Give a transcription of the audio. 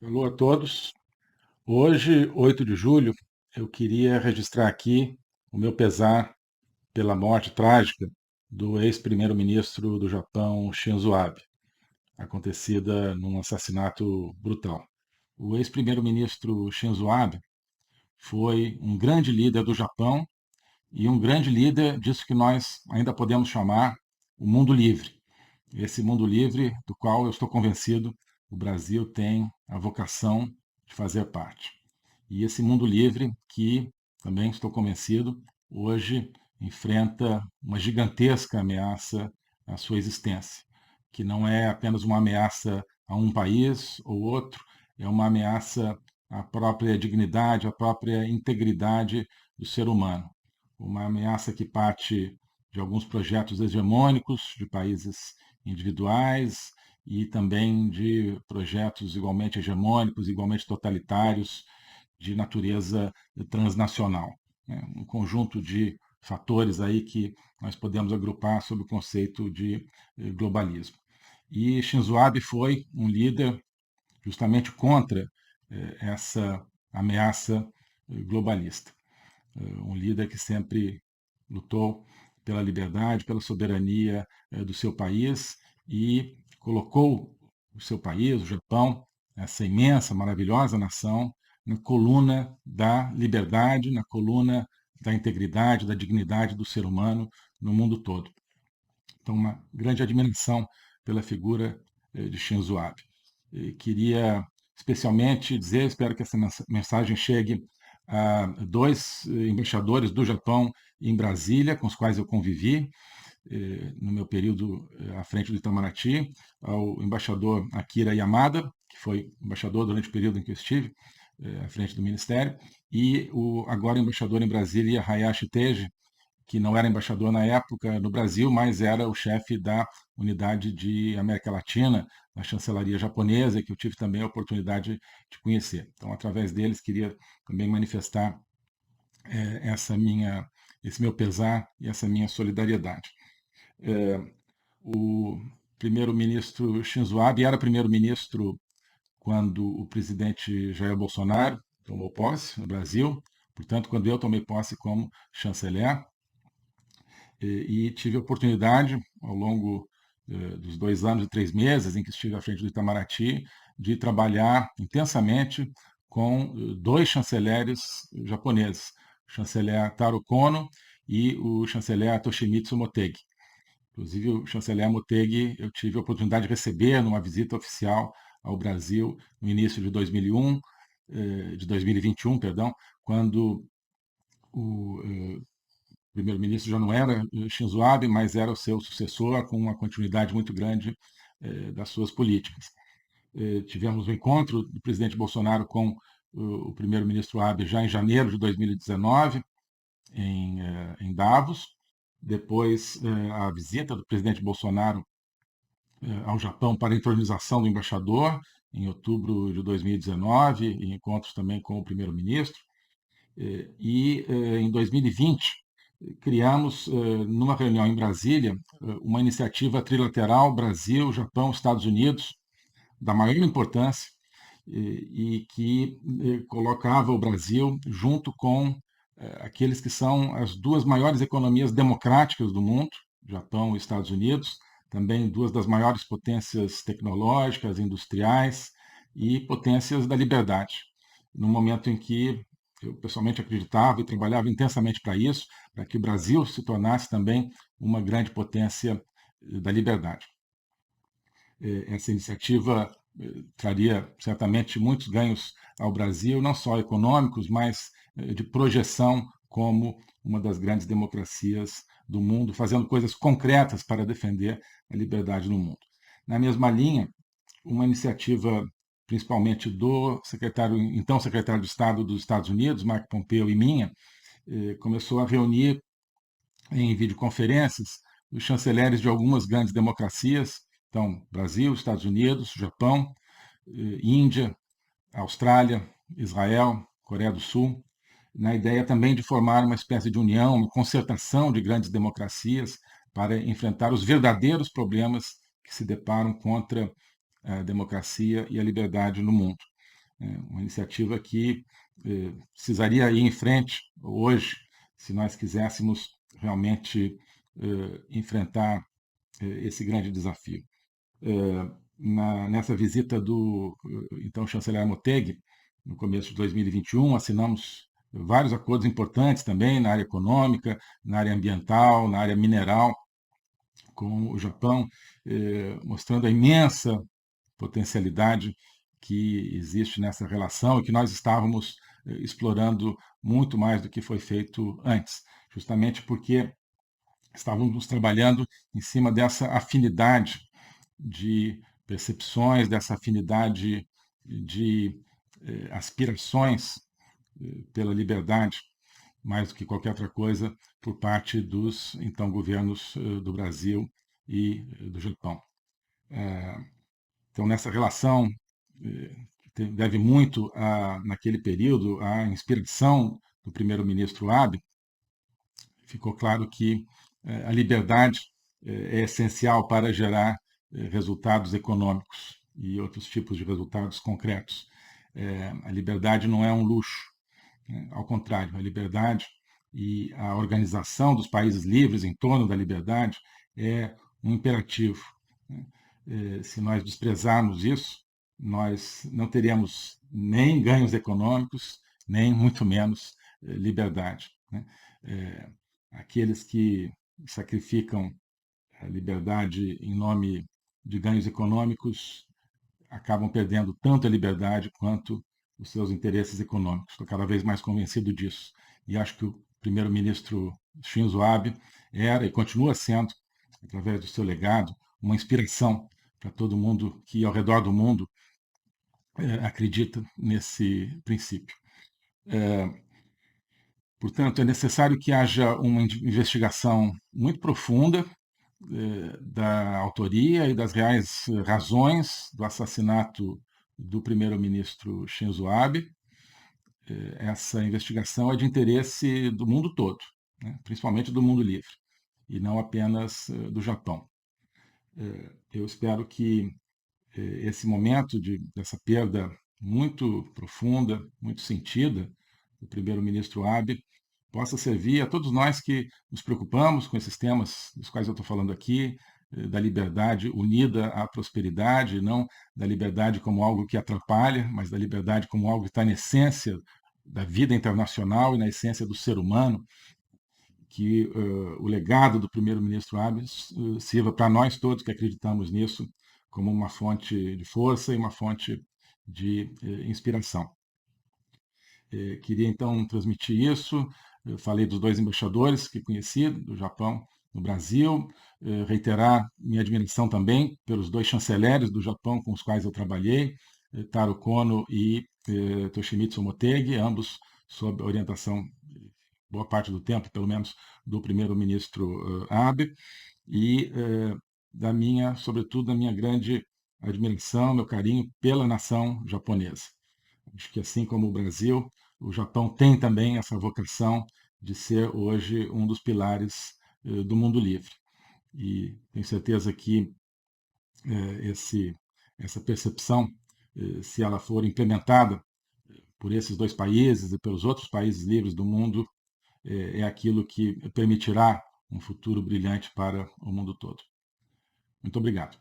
Alô a todos. Hoje, 8 de julho, eu queria registrar aqui o meu pesar pela morte trágica do ex-primeiro-ministro do Japão, Shinzo Abe, acontecida num assassinato brutal. O ex-primeiro-ministro Shinzo Abe foi um grande líder do Japão e um grande líder disso que nós ainda podemos chamar o mundo livre. Esse mundo livre do qual eu estou convencido o Brasil tem a vocação de fazer parte. E esse mundo livre que, também estou convencido, hoje enfrenta uma gigantesca ameaça à sua existência, que não é apenas uma ameaça a um país ou outro, é uma ameaça à própria dignidade, à própria integridade do ser humano. Uma ameaça que parte de alguns projetos hegemônicos de países individuais e também de projetos igualmente hegemônicos, igualmente totalitários, de natureza transnacional, né? Um conjunto de fatores aí que nós podemos agrupar sob o conceito de globalismo. E Shinzo Abe foi um líder justamente contra essa ameaça globalista. Um líder que sempre lutou pela liberdade, pela soberania do seu país e colocou o seu país, o Japão, essa imensa, maravilhosa nação, na coluna da liberdade, na coluna da integridade, da dignidade do ser humano no mundo todo. Então, uma grande admiração pela figura de Shinzo Abe. E queria especialmente dizer, espero que essa mensagem chegue a dois embaixadores do Japão em Brasília, com os quais eu convivi no meu período à frente do Itamaraty, ao embaixador Akira Yamada, que foi embaixador durante o período em que eu estive à frente do Ministério, e o agora embaixador em Brasília, Hayashi Teji, que não era embaixador na época no Brasil, mas era o chefe da unidade de América Latina, na chancelaria japonesa, que eu tive também a oportunidade de conhecer. Então, através deles, queria também manifestar esse meu pesar e essa minha solidariedade. O primeiro-ministro Shinzo Abe era primeiro-ministro quando o presidente Jair Bolsonaro tomou posse no Brasil, portanto, quando eu tomei posse como chanceler, e tive a oportunidade, ao longo dos 2 anos e 3 meses em que estive à frente do Itamaraty, de trabalhar intensamente com dois chanceleres japoneses, o chanceler Taro Kono e o chanceler Toshimitsu Motegi. Inclusive, o chanceler Motegi eu tive a oportunidade de receber numa visita oficial ao Brasil no início de 2001, de 2021, perdão, quando o primeiro-ministro já não era Shinzo Abe, mas era o seu sucessor, com uma continuidade muito grande das suas políticas. Tivemos o encontro do presidente Bolsonaro com o primeiro-ministro Abe já em janeiro de 2019, em Davos. Depois, a visita do presidente Bolsonaro ao Japão para a entronização do embaixador, em outubro de 2019, e encontros também com o primeiro-ministro. E em 2020, criamos, numa reunião em Brasília, uma iniciativa trilateral Brasil, Japão, Estados Unidos, da maior importância, e que colocava o Brasil junto com aqueles que são as duas maiores economias democráticas do mundo, Japão e Estados Unidos, também duas das maiores potências tecnológicas, industriais e potências da liberdade. No momento em que eu pessoalmente acreditava e trabalhava intensamente para isso, para que o Brasil se tornasse também uma grande potência da liberdade. Essa iniciativa traria certamente muitos ganhos ao Brasil, não só econômicos, mas de projeção como uma das grandes democracias do mundo, fazendo coisas concretas para defender a liberdade no mundo. Na mesma linha, uma iniciativa principalmente do então secretário de Estado dos Estados Unidos, Mike Pompeo, e minha, começou a reunir em videoconferências os chanceleres de algumas grandes democracias, então Brasil, Estados Unidos, Japão, Índia, Austrália, Israel, Coreia do Sul, na ideia também de formar uma espécie de união, uma concertação de grandes democracias para enfrentar os verdadeiros problemas que se deparam contra a democracia e a liberdade no mundo. Uma iniciativa que precisaria ir em frente hoje, se nós quiséssemos realmente enfrentar esse grande desafio. Nessa visita do então chanceler Motegi, no começo de 2021, assinamos vários acordos importantes também na área econômica, na área ambiental, na área mineral, com o Japão, mostrando a imensa potencialidade que existe nessa relação e que nós estávamos explorando muito mais do que foi feito antes, justamente porque estávamos trabalhando em cima dessa afinidade de percepções, dessa afinidade de aspirações pela liberdade, mais do que qualquer outra coisa, por parte dos então governos do Brasil e do Japão. Então, nessa relação, deve muito, naquele período, à inspiração do primeiro-ministro Abe. Ficou claro que a liberdade é essencial para gerar resultados econômicos e outros tipos de resultados concretos. A liberdade não é um luxo, né? Ao contrário, a liberdade e a organização dos países livres em torno da liberdade é um imperativo, né? Se nós desprezarmos isso, nós não teríamos nem ganhos econômicos, nem muito menos liberdade, né? Aqueles que sacrificam a liberdade em nome de ganhos econômicos acabam perdendo tanto a liberdade quanto os seus interesses econômicos. Estou cada vez mais convencido disso. E acho que o primeiro-ministro Shinzo Abe era e continua sendo, através do seu legado, uma inspiração para todo mundo que, ao redor do mundo, acredita nesse princípio. Portanto, é necessário que haja uma investigação muito profunda da autoria e das reais razões do assassinato do primeiro-ministro Shinzo Abe. Essa investigação é de interesse do mundo todo, né? Principalmente do mundo livre, e não apenas do Japão. Eu espero que esse momento dessa perda muito profunda, muito sentida do primeiro-ministro Abe, possa servir a todos nós que nos preocupamos com esses temas dos quais eu estou falando aqui, da liberdade unida à prosperidade, não da liberdade como algo que atrapalha, mas da liberdade como algo que está na essência da vida internacional e na essência do ser humano, que o legado do primeiro-ministro Abe sirva para nós todos que acreditamos nisso como uma fonte de força e uma fonte de inspiração. Queria então transmitir isso. Eu falei dos dois embaixadores que conheci, do Japão no Brasil, reiterar minha admiração também pelos dois chanceleres do Japão com os quais eu trabalhei, Taro Kono e Toshimitsu Motegi, ambos sob orientação, boa parte do tempo, pelo menos, do primeiro-ministro Abe, e sobretudo, da minha grande admiração, meu carinho pela nação japonesa. Acho que, assim como o Brasil, o Japão tem também essa vocação de ser hoje um dos pilares do mundo livre. E tenho certeza que essa percepção, se ela for implementada por esses dois países e pelos outros países livres do mundo, é aquilo que permitirá um futuro brilhante para o mundo todo. Muito obrigado.